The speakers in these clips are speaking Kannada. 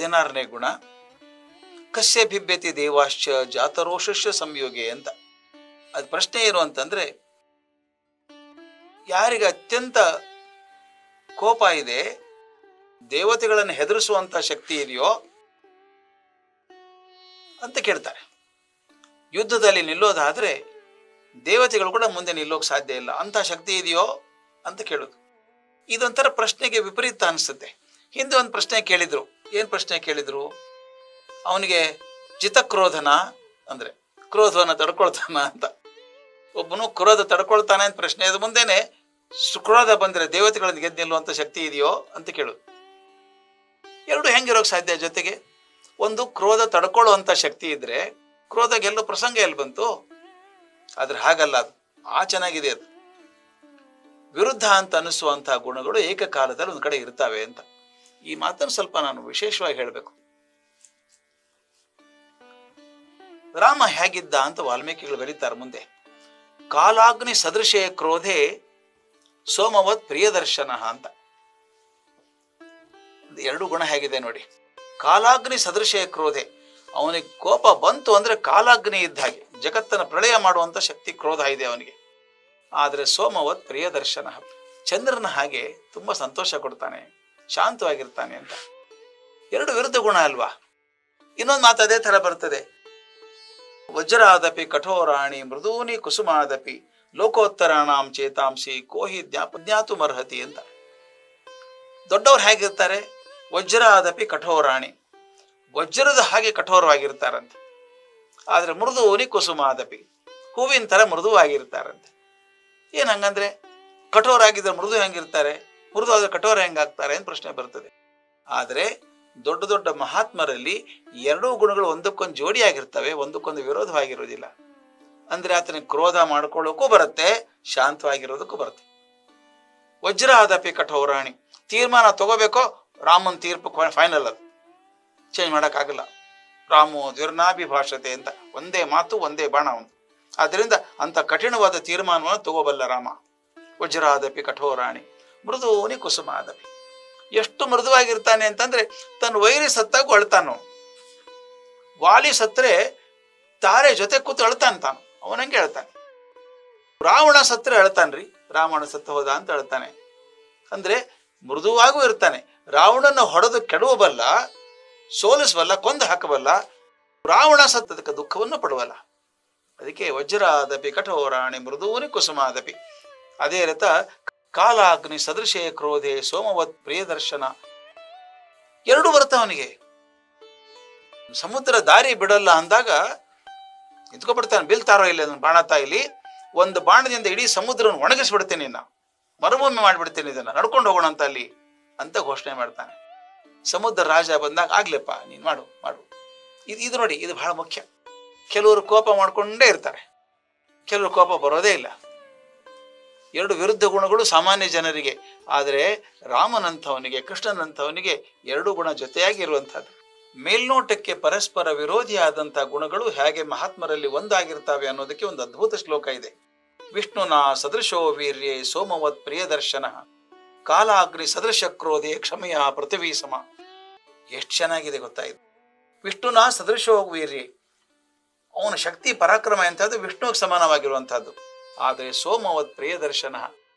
16ನೇ ಗುಣ ಕಸ್ಯ ಬಿಭ್ಯತಿ ದೇವಾಶ್ಚ ಜಾತರೋಷಸ್ಯ ಸಂಯೋಗೆ ಅಂತ. ಅದು ಪ್ರಶ್ನೆ ಏನು ಅಂತಂದ್ರೆ, ಯಾರಿಗೆ ಅತ್ಯಂತ ಕೋಪ ಇದೆ, ದೇವತೆಗಳನ್ನು ಹೆದರಿಸುವಂತ ಶಕ್ತಿ ಇದೆಯೋ ಅಂತ ಕೇಳ್ತಾರೆ. ಯುದ್ಧದಲ್ಲಿ ನಿಲ್ಲೋದಾದ್ರೆ ದೇವತೆಗಳು ಕೂಡ ಮುಂದೆ ನಿಲ್ಲೋಕೆ ಸಾಧ್ಯ ಇಲ್ಲ, ಅಂತ ಶಕ್ತಿ ಇದೆಯೋ ಅಂತ ಕೇಳೋದು. ಇದೊಂಥರ ಪ್ರಶ್ನೆಗೆ ವಿಪರೀತ ಅನಿಸುತ್ತೆ. ಹಿಂದೆ ಒಂದು ಪ್ರಶ್ನೆ ಕೇಳಿದ್ರು. ಏನ್ ಪ್ರಶ್ನೆ ಕೇಳಿದ್ರು? ಅವನಿಗೆ ಜಿತಕ್ರೋಧನ ಅಂದ್ರೆ ಕ್ರೋಧವನ್ನ ತಡ್ಕೊಳ್ತಾನ ಅಂತ. ಒಬ್ಬನು ಕ್ರೋಧ ತಡ್ಕೊಳ್ತಾನೆ ಅಂತ ಪ್ರಶ್ನೆ. ಅದು ಮುಂದೆನೆ ಕ್ರೋಧ ಬಂದ್ರೆ ದೇವತೆಗಳನ್ನು ಗೆದ್ದು ನಿಲ್ಲುವಂತ ಶಕ್ತಿ ಇದೆಯೋ ಅಂತ ಕೇಳೋದು. ಎರಡು ಹೆಂಗಿರೋಕ್ ಸಾಧ್ಯ ಜೊತೆಗೆ? ಒಂದು ಕ್ರೋಧ ತಡ್ಕೊಳ್ಳುವಂತ ಶಕ್ತಿ ಇದ್ರೆ ಕ್ರೋಧ ಗೆಲ್ಲೋ ಪ್ರಸಂಗ ಎಲ್ಲಿ ಬಂತು? ಆದ್ರೆ ಹಾಗಲ್ಲ, ಅದು ಚೆನ್ನಾಗಿದೆ. ಅದು ವಿರುದ್ಧ ಅಂತ ಅನಿಸುವಂತಹ ಗುಣಗಳು ಏಕಕಾಲದಲ್ಲಿ ಒಂದ್ ಕಡೆ ಇರ್ತಾವೆ ಅಂತ. ಈ ಮಾತನ್ನು ಸ್ವಲ್ಪ ನಾನು ವಿಶೇಷವಾಗಿ ಹೇಳಬೇಕು. ರಾಮ ಹೇಗಿದ್ದ ಅಂತ ವಾಲ್ಮೀಕಿಗಳು ಬರೀತಾರೆ ಮುಂದೆ. ಕಾಲಾಗ್ನಿ ಸದೃಶೇ ಕ್ರೋಧೆ ಸೋಮವತ್ ಪ್ರಿಯದರ್ಶನ ಅಂತ. ಎರಡು ಗುಣ ಹೇಗಿದೆ ನೋಡಿ. ಕಾಲಾಗ್ನಿ ಸದೃಶೇ ಕ್ರೋಧೆ, ಅವನಿಗೆ ಕೋಪ ಬಂತು ಅಂದ್ರೆ ಕಾಲಾಗ್ನಿ ಇದ್ದ ಹಾಗೆ, ಜಗತ್ತನ್ನು ಪ್ರಳಯ ಮಾಡುವಂತ ಶಕ್ತಿ ಕ್ರೋಧ ಇದೆ ಅವನಿಗೆ. ಆದ್ರೆ ಸೋಮವತ್ ಪ್ರಿಯದರ್ಶನ, ಚಂದ್ರನ ಹಾಗೆ ತುಂಬಾ ಸಂತೋಷ ಕೊಡ್ತಾನೆ, ಶಾಂತವಾಗಿರ್ತಾನೆ ಅಂತ. ಎರಡು ವಿರುದ್ಧ ಗುಣ ಅಲ್ವಾ? ಇನ್ನೊಂದು ಮಾತು ಅದೇ ತರ ಬರ್ತದೆ. ವಜ್ರಾದಪಿ ಕಠೋರಾಣಿ ಮೃದೂನಿ ಕುಸುಮಾದಪಿ ಲೋಕೋತ್ತರಾಣಾಂ ಚೇತಾಂಸಿ ಕೋಹಿ ಜ್ಞಾತು ಮರ್ಹತಿ ಅಂತ. ದೊಡ್ಡವ್ರು ಹೇಗಿರ್ತಾರೆ? ವಜ್ರಾದಪಿ ಕಠೋರಾಣಿ, ವಜ್ರದ ಹಾಗೆ ಕಠೋರವಾಗಿರ್ತಾರಂತೆ. ಆದ್ರೆ ಮೃದೂನಿ ಕುಸುಮಾದಪಿ, ಹೂವಿನ ತರ ಮೃದುವಾಗಿರ್ತಾರಂತೆ. ಏನ್ ಹಂಗಂದ್ರೆ? ಕಠೋರ ಆಗಿದ್ರೆ ಮೃದು ಹೆಂಗಿರ್ತಾರೆ, ಮೃದು ಆದ್ರೆ ಕಠೋರ ಹೆಂಗಾಗ್ತಾರೆ ಅಂತ ಪ್ರಶ್ನೆ ಬರ್ತದೆ. ಆದ್ರೆ ದೊಡ್ಡ ದೊಡ್ಡ ಮಹಾತ್ಮರಲ್ಲಿ ಎರಡೂ ಗುಣಗಳು ಒಂದಕ್ಕೊಂದು ಜೋಡಿಯಾಗಿರ್ತವೆ, ಒಂದಕ್ಕೊಂದು ವಿರೋಧವಾಗಿರೋದಿಲ್ಲ. ಅಂದ್ರೆ ಆತನಿಗೆ ಕ್ರೋಧ ಮಾಡ್ಕೊಳ್ಳೋಕ್ಕೂ ಬರುತ್ತೆ, ಶಾಂತವಾಗಿರೋದಕ್ಕೂ ಬರುತ್ತೆ. ವಜ್ರ ಆದಪಿ ಕಠೋರಾಣಿ, ತೀರ್ಮಾನ ತಗೋಬೇಕೋ ರಾಮನ್ ತೀರ್ಪು ಫೈನಲ್, ಅದು ಚೇಂಜ್ ಮಾಡೋಕ್ಕಾಗಲ್ಲ. ರಾಮೋ ದ್ವಿರ್ನಾಭಿಭಾಷತೆ ಅಂತ, ಒಂದೇ ಮಾತು ಒಂದೇ ಬಾಣ ಒಂದು. ಆದ್ರಿಂದ ಅಂತ ಕಠಿಣವಾದ ತೀರ್ಮಾನವನ್ನು ತಗೋಬಲ್ಲ ರಾಮ. ವಜ್ರಾದಪಿ ಕಠೋರಾಣಿ ಮೃದೂನಿ ಕುಸುಮಾದಪಿ. ಎಷ್ಟು ಮೃದುವಾಗಿರ್ತಾನೆ ಅಂತಂದ್ರೆ ತನ್ನ ವೈರಿ ಸತ್ತಾಗೂ ಅಳ್ತಾನು. ವಾಲಿ ಸತ್ರೆ ತಾರೆ ಜೊತೆ ಕೂತು ಅಳ್ತಾನೆ ತಾನು, ಅವನಂಗೆ ಹೇಳ್ತಾನೆ. ರಾವಣ ಸತ್ರೆ ಅಳ್ತಾನ್ರಿ, ರಾವಣ ಸತ್ತ ಹೋದ ಅಂತ ಅಳ್ತಾನೆ. ಅಂದ್ರೆ ಮೃದುವಾಗೂ ಇರ್ತಾನೆ. ರಾವಣನ ಹೊಡೆದು ಕೆಡವಬಲ್ಲ, ಸೋಲಿಸಬಲ್ಲ, ಕೊಂದು ಹಾಕಬಲ್ಲ. ರಾವಣ ಸತ್ತದಕ್ಕೆ ದುಃಖವನ್ನು ಪಡುವಲ್ಲ. ಅದಕ್ಕೆ ವಜ್ರಾದಪಿ ಕಠೋರಾಣಿ ಮೃದೂನಿ ಕುಸುಮಾದಪಿ. ಅದೇ ರೀತ ಕಾಲಾಗ್ನಿ ಸದೃಶೇ ಕ್ರೋಧೆ ಸೋಮವತ್ ಪ್ರಿಯದರ್ಶನ. ಎರಡು ಬರ್ತಾವ ಅವನಿಗೆ. ಸಮುದ್ರ ದಾರಿ ಬಿಡಲ್ಲ ಅಂದಾಗ ನಿಂತ್ಕೊಬಿಡ್ತಾನೆ. ಬೀಳ್ತಾರೋ ಇಲ್ಲ ಬಾಣ ತಾಯಿಲಿ, ಒಂದು ಬಾಣದಿಂದ ಇಡೀ ಸಮುದ್ರವನ್ನು ಒಣಗಿಸ್ಬಿಡ್ತೇನೆ, ನಾ ಮರುಭೂಮಿ ಮಾಡ್ಬಿಡ್ತೇನೆ, ಇದನ್ನ ನಡ್ಕೊಂಡು ಹೋಗೋಣ ಅಂತ ಅಲ್ಲಿ ಅಂತ ಘೋಷಣೆ ಮಾಡ್ತಾನೆ. ಸಮುದ್ರ ರಾಜ ಬಂದಾಗ ಆಗ್ಲಪ್ಪ ನೀನ್ ಮಾಡು ಮಾಡು. ಇದು ನೋಡಿ, ಇದು ಬಹಳ ಮುಖ್ಯ. ಕೆಲವರು ಕೋಪ ಮಾಡ್ಕೊಂಡೇ ಇರ್ತಾರೆ, ಕೆಲವರು ಕೋಪ ಬರೋದೇ ಇಲ್ಲ. ಎರಡು ವಿರುದ್ಧ ಗುಣಗಳು ಸಾಮಾನ್ಯ ಜನರಿಗೆ. ಆದರೆ ರಾಮನಂಥವನಿಗೆ, ಕೃಷ್ಣನಂಥವನಿಗೆ ಎರಡು ಗುಣ ಜೊತೆಯಾಗಿ ಇರುವಂತಹದ್ದು. ಮೇಲ್ನೋಟಕ್ಕೆ ಪರಸ್ಪರ ವಿರೋಧಿಯಾದಂಥ ಗುಣಗಳು ಹೇಗೆ ಮಹಾತ್ಮರಲ್ಲಿ ಒಂದಾಗಿರ್ತಾವೆ ಅನ್ನೋದಕ್ಕೆ ಒಂದು ಅದ್ಭುತ ಶ್ಲೋಕ ಇದೆ. ವಿಷ್ಣುನ ಸದೃಶೋ ವೀರ್ಯೇ ಸೋಮವತ್ ಪ್ರಿಯದರ್ಶನ ಕಾಲಾಗ್ನಿ ಸದೃಶ ಕ್ರೋಧೆ ಕ್ಷಮೆಯ ಪೃಥ್ವೀ ಸಮ. ಎಷ್ಟು ಚೆನ್ನಾಗಿದೆ ಗೊತ್ತಾಯಿತು. ವಿಷ್ಣುನ ಸದೃಶೋ ವೀರ್ಯೇ, ಅವನ ಶಕ್ತಿ ಪರಾಕ್ರಮ ಎಂಥದ್ದು ವಿಷ್ಣುವಿಗೆ ಸಮಾನವಾಗಿರುವಂತಹದ್ದು. ಆದರೆ ಸೋಮವತ್ ಪ್ರಿಯದರ್ಶನ,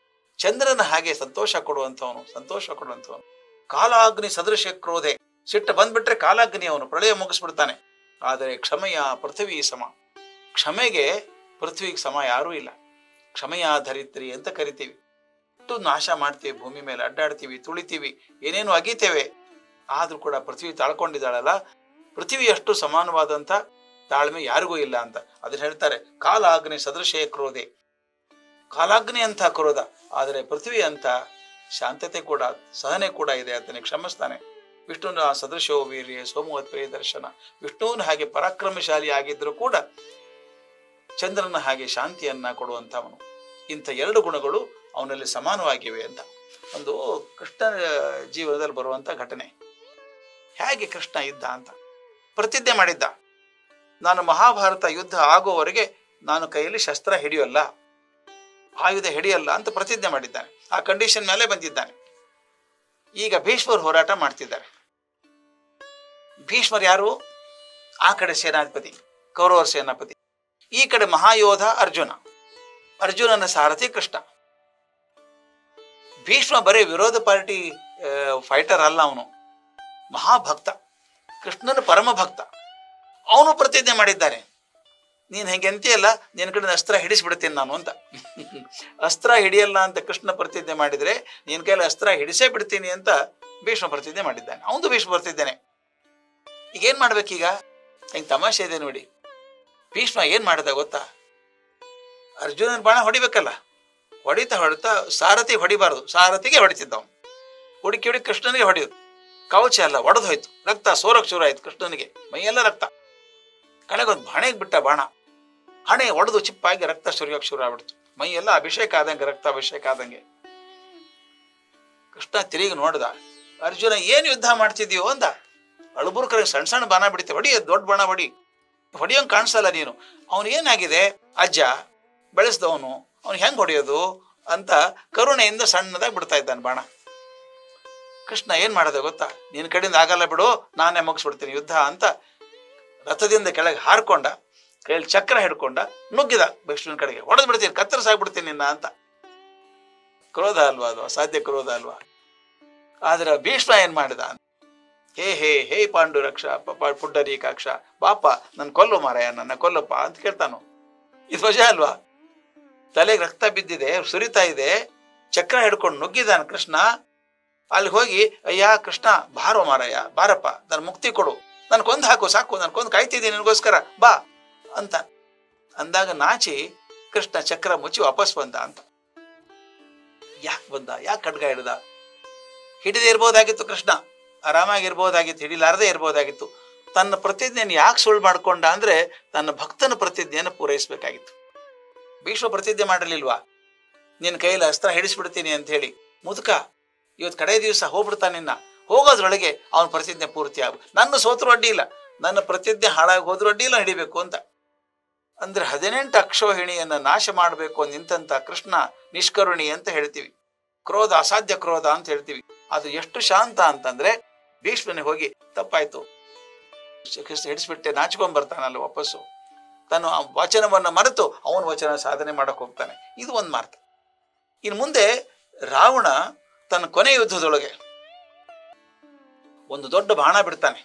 ಚಂದ್ರನ ಹಾಗೆ ಸಂತೋಷ ಕೊಡುವಂಥವನು. ಕಾಲಾಗ್ನಿ ಸದೃಶ ಕ್ರೋಧೆ, ಸಿಟ್ಟು ಬಂದ್ಬಿಟ್ರೆ ಕಾಲಾಗ್ನಿ, ಅವನು ಪ್ರಳಯ ಮುಗಿಸ್ಬಿಡ್ತಾನೆ. ಆದರೆ ಕ್ಷಮೆಯ ಪೃಥ್ವೀ ಸಮ, ಕ್ಷಮೆಗೆ ಪೃಥ್ವಿಗೆ ಸಮ ಯಾರೂ ಇಲ್ಲ. ಕ್ಷಮೆಯ ಧರಿತ್ರಿ ಅಂತ ಕರಿತೀವಿ. ಅಷ್ಟು ನಾಶ ಮಾಡ್ತೀವಿ, ಭೂಮಿ ಮೇಲೆ ಅಡ್ಡಾಡ್ತೀವಿ, ತುಳಿತೀವಿ, ಏನೇನು ಅಗೀತೇವೆ. ಆದ್ರೂ ಕೂಡ ಪೃಥ್ವಿ ತಾಳ್ಕೊಂಡಿದ್ದಾಳಲ್ಲ, ಪೃಥ್ವಿಯಷ್ಟು ಸಮಾನವಾದಂಥ ತಾಳ್ಮೆ ಯಾರಿಗೂ ಇಲ್ಲ ಅಂತ ಅದನ್ನ ಹೇಳ್ತಾರೆ. ಕಾಲಾಗ್ನಿ ಸದೃಶೇ ಕ್ರೋಧೆ, ಕಾಲಾಗ್ನಿ ಅಂತ ಕ್ರೋಧ, ಆದರೆ ಪೃಥ್ವಿ ಅಂತ ಶಾಂತತೆ ಕೂಡ, ಸಹನೆ ಕೂಡ ಇದೆ. ಆತನಿಗೆ ಕ್ಷಮಿಸ್ತಾನೆ. ವಿಷ್ಣುನ ಸದೃಶೋ ವೀರ್ಯ ಸೋಮವತ್ ಪ್ರಿಯದರ್ಶನ, ವಿಷ್ಣುವಿನ ಹಾಗೆ ಪರಾಕ್ರಮಶಾಲಿ ಆಗಿದ್ರು ಕೂಡ ಚಂದ್ರನ ಹಾಗೆ ಶಾಂತಿಯನ್ನ ಕೊಡುವಂಥವನು. ಇಂಥ ಎರಡು ಗುಣಗಳು ಅವನಲ್ಲಿ ಸಮಾನವಾಗಿವೆ ಅಂತ ಒಂದು ಕೃಷ್ಣನ ಜೀವನದಲ್ಲಿ ಬರುವಂತ ಘಟನೆ. ಹೇಗೆ ಕೃಷ್ಣ ಇದ್ದ ಅಂತ ಪ್ರತಿಜ್ಞೆ ಮಾಡಿದ್ದ. ನಾನು ಮಹಾಭಾರತ ಯುದ್ಧ ಆಗೋವರೆಗೆ ನಾನು ಕೈಯಲ್ಲಿ ಶಸ್ತ್ರ ಹಿಡಿಯೋಲ್ಲ, ಆಯುಧ ಹಿಡಿಯಲ್ಲ ಅಂತ ಪ್ರತಿಜ್ಞೆ ಮಾಡಿದ್ದಾನೆ. ಆ ಕಂಡೀಷನ್ ಮೇಲೆ ಬಂದಿದ್ದಾನೆ. ಈಗ ಭೀಷ್ಮರು ಹೋರಾಟ ಮಾಡ್ತಿದ್ದಾರೆ. ಭೀಷ್ಮರು ಯಾರು? ಆ ಕಡೆ ಸೇನಾಧಿಪತಿ, ಕೌರವರ ಸೇನಾಪತಿ. ಈ ಕಡೆ ಮಹಾಯೋಧ ಅರ್ಜುನ, ಅರ್ಜುನನ ಸಾರಥಿ ಕೃಷ್ಣ. ಭೀಷ್ಮ ಬರೀ ವಿರೋಧ ಪಾರ್ಟಿ ಫೈಟರ್ ಅಲ್ಲ, ಅವನು ಮಹಾಭಕ್ತ, ಕೃಷ್ಣನ ಪರಮ ಭಕ್ತ. ಅವನು ಪ್ರತಿಜ್ಞೆ ಮಾಡಿದ್ದಾನೆ, ನೀನು ಹೆಂಗೆ ಅಂತೀಯಲ್ಲ, ನಿನ್ನ ಕಡೆ ಅಸ್ತ್ರ ಹಿಡಿಸ್ಬಿಡ್ತೀನಿ ನಾನು ಅಂತ. ಅಸ್ತ್ರ ಹಿಡಿಯಲ್ಲ ಅಂತ ಕೃಷ್ಣ ಪ್ರತಿಜ್ಞೆ ಮಾಡಿದರೆ ನಿನ್ನ ಕೈಲಿ ಅಸ್ತ್ರ ಹಿಡಿಸೇ ಬಿಡ್ತೀನಿ ಅಂತ ಭೀಷ್ಮ ಪ್ರತಿಜ್ಞೆ ಮಾಡಿದ್ದಾನೆ. ಅವನು ಭೀಷ್ಮ ಬರ್ತಿದ್ದಾನೆ. ಈಗೇನು ಮಾಡ್ಬೇಕೀಗ? ಹೆಂಗೆ ತಮಾಷೆ ಇದೆ ನೋಡಿ. ಭೀಷ್ಮ ಏನು ಮಾಡಿದ ಗೊತ್ತಾ? ಅರ್ಜುನನ ಬಾಣ ಹೊಡಿಬೇಕಲ್ಲ, ಹೊಡಿತಾ ಸಾರಥಿ ಹೊಡಿಬಾರ್ದು, ಸಾರಥಿಗೆ ಹೊಡಿತಿದ್ದ ಅವನು. ಹುಡುಕಿ ಕೃಷ್ಣನಿಗೆ ಹೊಡೆಯುದು. ಕವಚ ಎಲ್ಲ ಒಡೆದು ಹೋಯ್ತು, ರಕ್ತ ಸೋರಕ್ಕೆ ಶುರು ಆಯ್ತು ಕೃಷ್ಣನಿಗೆ, ಮೈಯೆಲ್ಲ ರಕ್ತ. ಕಡೆಗೊಂದು ಹಣೆಗೆ ಬಿಟ್ಟ ಬಾಣ, ಹಣೆ ಒಡೆದು ಚಿಪ್ಪಾಗಿ ರಕ್ತ ಸುರಿಯೋಕೆ ಶುರು ಆಗ್ಬಿಡ್ತು. ಮೈಯೆಲ್ಲ ಅಭಿಷೇಕ ಆದಂಗೆ, ರಕ್ತ ಅಭಿಷೇಕ ಆದಂಗೆ. ಕೃಷ್ಣ ತಿರುಗಿ ನೋಡ್ದ, ಅರ್ಜುನ ಏನು ಯುದ್ಧ ಮಾಡ್ತಿದ್ಯೋ ಅಂದ. ಅಳುಬುರ್ಕರ ಸಣ್ಣ ಸಣ್ಣ ಬಾಣ ಬಿಡ್ತೆ, ಹೊಡಿ, ದೊಡ್ಡ ಬಾಣ ಹೊಡಿ, ಹೊಡಿಯೋಂಗೆ ಕಾಣಿಸಲ್ಲ ನೀನು. ಅವನು ಏನಾಗಿದೆ, ಅಜ್ಜ ಬೆಳೆಸ್ದವನು, ಅವ್ನು ಹೆಂಗೆ ಹೊಡೆಯೋದು ಅಂತ ಕರುಣೆಯಿಂದ ಸಣ್ಣದಾಗಿ ಬಿಡ್ತಾ ಇದ್ದಾನೆ ಬಾಣ. ಕೃಷ್ಣ ಏನ್ ಮಾಡದೆ ಗೊತ್ತಾ? ನಿನ್ನ ಕಡೆಯಿಂದ ಆಗಲ್ಲ ಬಿಡು, ನಾನೇ ಮುಗಿಸ್ಬಿಡ್ತೀನಿ ಯುದ್ಧ ಅಂತ ರಥದಿಂದ ಕೆಳಗೆ ಹಾರ್ಕೊಂಡ, ಕೈಯಲ್ಲಿ ಚಕ್ರ ಹಿಡ್ಕೊಂಡ, ನುಗ್ಗಿದ ಭೀಷ್ಮನ ಕಡೆಗೆ. ಹೊಡೆದ್ ಬಿಡ್ತೀನಿ, ಕತ್ತರಿಸಾಗ್ಬಿಡ್ತೀನಿ ನಿನ್ನ ಅಂತ. ಕ್ರೋಧ ಅಲ್ವಾ ಅದು? ಅಸಾಧ್ಯ ಕ್ರೋಧ ಅಲ್ವಾ? ಆದ್ರೆ ಭೀಷ್ಮ ಏನ್ ಮಾಡಿದ? ಹೇ ಹೇ ಹೇ ಪಾಂಡುರಕ್ಷ ಪುಂಡರೀಕಾಕ್ಷ, ಬಾಪ ನನ್ನ ಕೊಲ್ಲು ಮಾರಾಯ, ನನ್ನ ಕೊಲ್ಲಪ್ಪ ಅಂತ ಕೇಳ್ತಾನು. ಇದು ವಜ ಅಲ್ವಾ? ತಲೆಗೆ ರಕ್ತ ಬಿದ್ದಿದೆ, ಸುರಿತಾ ಇದೆ, ಚಕ್ರ ಹಿಡ್ಕೊಂಡು ನುಗ್ಗಿದಾನ ಕೃಷ್ಣ. ಅಲ್ಲಿ ಹೋಗಿ, ಅಯ್ಯ ಕೃಷ್ಣ ಬಾರೋ ಮಾರಾಯ, ಬಾರಪ್ಪ, ನನ್ನ ಮುಕ್ತಿ ಕೊಡು, ನನ್ ಕೊಂದು ಹಾಕು, ಸಾಕು, ನನ್ ಕೊಂದು ಕಾಯ್ತಿದ್ದೀನಿ ನಿನಗೋಸ್ಕರ, ಬಾ ಅಂತ ಅಂದಾಗ ನಾಚಿ ಕೃಷ್ಣ ಚಕ್ರ ಮುಚ್ಚಿ ವಾಪಸ್ ಬಂದ ಅಂತ. ಯಾಕೆ ಬಂದ? ಯಾಕೆ ಖಡ್ಗ ಹಿಡ್ದ? ಹಿಡಿದೇ ಇರ್ಬೋದಾಗಿತ್ತು ಕೃಷ್ಣ, ಆರಾಮಾಗಿರ್ಬೋದಾಗಿತ್ತು, ಹಿಡಿಲಾರದೆ ಇರ್ಬೋದಾಗಿತ್ತು. ತನ್ನ ಪ್ರತಿಜ್ಞೆಯನ್ನು ಯಾಕೆ ಸುಳ್ಳು ಮಾಡ್ಕೊಂಡ ಅಂದ್ರೆ, ತನ್ನ ಭಕ್ತನ ಪ್ರತಿಜ್ಞೆಯನ್ನು ಪೂರೈಸಬೇಕಾಗಿತ್ತು. ಭೀಷ್ಮ ಪ್ರತಿಜ್ಞೆ ಮಾಡಲಿಲ್ವಾ, ನಿನ್ನ ಕೈಯಲ್ಲಿ ಅಸ್ತ್ರ ಹಿಡಿಸ್ಬಿಡ್ತೀನಿ ಅಂತ ಹೇಳಿ? ಮುದುಕ ಇವತ್ತು ಕಡೆ ದಿವಸ ಹೋಗ್ಬಿಡ್ತಾನಿನ್ನ, ಹೋಗೋದ್ರೊಳಗೆ ಅವನ ಪ್ರತಿಜ್ಞೆ ಪೂರ್ತಿ ಆಗ. ನನ್ನ ಸೋತರು ಅಡ್ಡಿ ಇಲ್ಲ, ನನ್ನ ಪ್ರತಿಜ್ಞೆ ಹಾಳಾಗಿ ಹೋದ್ರು ಅಡ್ಡಿ ಇಲ್ಲ, ಹಿಡಿಬೇಕು ಅಂತ. ಅಂದ್ರೆ 18 ಅಕ್ಷೋಹಿಣಿಯನ್ನ ನಾಶ ಮಾಡಬೇಕು ನಿಂತಂತ ಕೃಷ್ಣ ನಿಷ್ಕರುಣಿ ಅಂತ ಹೇಳ್ತೀವಿ, ಕ್ರೋಧ, ಅಸಾಧ್ಯ ಕ್ರೋಧ ಅಂತ ಹೇಳ್ತೀವಿ. ಅದು ಎಷ್ಟು ಶಾಂತ ಅಂತಂದ್ರೆ, ಭೀಷ್ಮನಿಗೆ ಹೋಗಿ ತಪ್ಪಾಯ್ತು, ಹಿಡಿಸ್ಬಿಟ್ಟೆ, ನಾಚ್ಕೊಂಡ್ ಬರ್ತಾನಲ್ಲ ವಾಪಸ್ಸು. ತನ್ನ ವಚನವನ್ನ ಮರೆತು ಅವನ ವಚನ ಸಾಧನೆ ಮಾಡಕ್ ಹೋಗ್ತಾನೆ. ಇದು ಒಂದು ಮಾರ್ಗ. ಇನ್ನು ಮುಂದೆ ರಾವಣ ತನ್ನ ಕೊನೆ ಯುದ್ಧದೊಳಗೆ ಒಂದು ದೊಡ್ಡ ಬಾಣ ಬಿಡ್ತಾನೆ.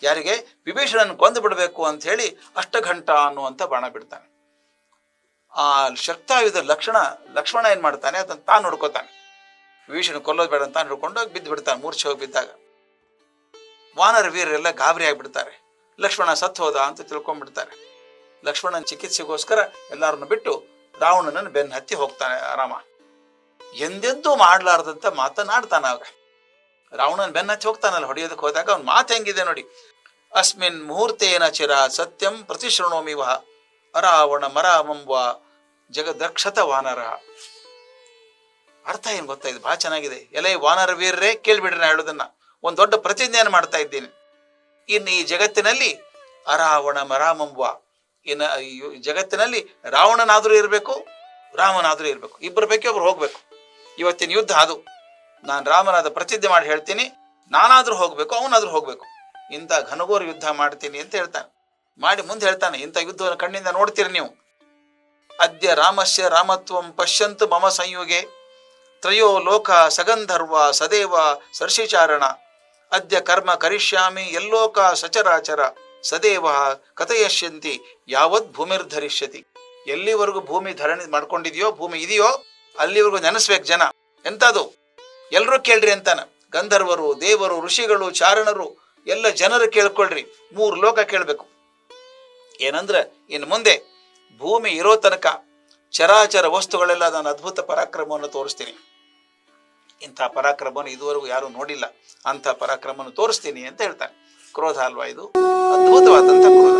ಯಾರಿಗೆ? ವಿಭೀಷಣನ ಕೊಂದು ಬಿಡಬೇಕು ಅಂತ ಹೇಳಿ ಅಷ್ಟಘಂಟ ಅನ್ನುವಂಥ ಬಾಣ ಬಿಡ್ತಾನೆ. ಆ ಶಕ್ತಾಯುಧ ಲಕ್ಷ್ಮಣ ಏನ್ ಮಾಡ್ತಾನೆ, ಅದನ್ನ ತಾನು ನೋಡ್ಕೋತಾನೆ. ವಿಭೀಷಣ ಕೊಲ್ಲೋದು ಬೇಡ ಅಂತ ಹಿಡ್ಕೊಂಡು ಬಿದ್ದು ಬಿಡ್ತಾನೆ. ಮೂರ್ಛೆ ಹೋಗಿ ಬಿದ್ದಾಗ ವಾನರ ವೀರರೆಲ್ಲ ಗಾಬರಿ ಆಗಿಬಿಡ್ತಾರೆ. ಲಕ್ಷ್ಮಣ ಸತ್ತು ಹೋದ ಅಂತ ತಿಳ್ಕೊಂಡ್ಬಿಡ್ತಾರೆ. ಲಕ್ಷ್ಮಣನ ಚಿಕಿತ್ಸೆಗೋಸ್ಕರ ಎಲ್ಲರನ್ನು ಬಿಟ್ಟು ರಾವಣನನ್ನು ಬೆನ್ನ ಹತ್ತಿ ಹೋಗ್ತಾನೆ ರಾಮ. ಎಂದೆಂದೂ ಮಾಡ್ಲಾರ್ದಂತ ಮಾತನಾಡ್ತಾನ ಆಗ. ರಾವಣನ ಬೆನ್ನ ಹತ್ತಿ ಹೋಗ್ತಾನಲ್ಲ ಹೊಡೆಯೋದಕ್ಕೆ ಹೋದಾಗ ಅವ್ನ ಮಾತು ಹೆಂಗಿದೆ ನೋಡಿ. ಅಸ್ಮಿನ್ ಮುಹೂರ್ತೇನ ಚಿರ ಸತ್ಯಂ ಪ್ರತಿಶೃಣೋಮಿ ವಹ ಅರಾವಣ ಮರಾಮಂಬ ಜಗದಕ್ಷತ ವಾನರ. ಅರ್ಥ ಏನ್ ಗೊತ್ತಾ? ಇದು ಬಹಳ ಚೆನ್ನಾಗಿದೆ. ಎಲೆ ವಾನರ ವೀರರೇ, ಕೇಳ್ಬಿಡ್ರಿ ನಾ ಹೇಳೋದನ್ನ. ಒಂದು ದೊಡ್ಡ ಪ್ರತಿಜ್ಞೆಯನ್ನು ಮಾಡ್ತಾ ಇದ್ದೀನಿ. ಇನ್ನು ಈ ಜಗತ್ತಿನಲ್ಲಿ ಅರಾವಣ ಮರಾಮಂಬ, ಇನ್ನು ಈ ಜಗತ್ತಿನಲ್ಲಿ ರಾವಣನಾದ್ರೂ ಇರಬೇಕು, ರಾಮನಾದ್ರೂ ಇರಬೇಕು. ಇಬ್ಬರ ಪೈಕಿ ಒಬ್ರು ಹೋಗ್ಬೇಕು. ಇವತ್ತಿನ ಯುದ್ಧ ಅದು. ನಾನು ರಾಮನಾದ ಪ್ರತಿಜ್ಞೆ ಮಾಡಿ ಹೇಳ್ತೀನಿ, ನಾನಾದ್ರೂ ಹೋಗ್ಬೇಕು, ಅವನಾದ್ರೂ ಹೋಗ್ಬೇಕು. ಇಂಥ ಘನಘೋರ ಯುದ್ಧ ಮಾಡ್ತೀನಿ ಅಂತ ಹೇಳ್ತಾನೆ. ಮಾಡಿ ಮುಂದೆ ಹೇಳ್ತಾನೆ, ಇಂಥ ಯುದ್ಧವನ್ನು ಕಣ್ಣಿಂದ ನೋಡ್ತೀರಿ ನೀವು. ಅದ್ಯ ರಾಮಸ್ಯ ರಾಮತ್ವಂ ಪಶ್ಯಂತು ಮಮ ಸಂಯುಗೆ ತ್ರಯೋ ಲೋಕ ಸಗಂಧರ್ವ ಸದೇವ ಸರ್ಷಿಚಾರಣ ಅದ್ಯ ಕರ್ಮ ಕರಿಷ್ಯಾಮಿ ಎಲ್ಲೋಕ ಸಚರಾಚರ ಸದೇವ ಕಥಯಶ್ಯಂತಿ ಯಾವತ್ ಭೂಮಿರ್ಧರಿಷ್ಯತಿ. ಎಲ್ಲಿವರೆಗೂ ಭೂಮಿ ಧರಣಿ ಮಾಡ್ಕೊಂಡಿದೆಯೋ, ಭೂಮಿ ಇದೆಯೋ, ಅಲ್ಲಿವರೆಗೂ ನೆನೆಸ್ಬೇಕು ಜನ. ಎಂತದು? ಎಲ್ಲರೂ ಕೇಳ್ರಿ ಅಂತಾನ. ಗಂಧರ್ವರು, ದೇವರು, ಋಷಿಗಳು, ಚಾರಣರು ಎಲ್ಲ ಜನರು ಕೇಳ್ಕೊಳ್ರಿ. 3 ಲೋಕ ಕೇಳ್ಬೇಕು. ಏನಂದ್ರೆ, ಇನ್ನು ಮುಂದೆ ಭೂಮಿ ಇರೋ ತನಕ ಚರಾಚರ ವಸ್ತುಗಳೆಲ್ಲ ನಾನು ಅದ್ಭುತ ಪರಾಕ್ರಮವನ್ನು ತೋರಿಸ್ತೀನಿ. ಇಂಥ ಪರಾಕ್ರಮವನ್ನು ಇದುವರೆಗೂ ಯಾರು ನೋಡಿಲ್ಲ, ಅಂಥ ಪರಾಕ್ರಮವನ್ನು ತೋರಿಸ್ತೀನಿ ಅಂತ ಹೇಳ್ತಾನೆ. ಕ್ರೋಧ ಅಲ್ವಾ ಇದು? ಅದ್ಭುತವಾದಂಥ ಕ್ರೋಧ.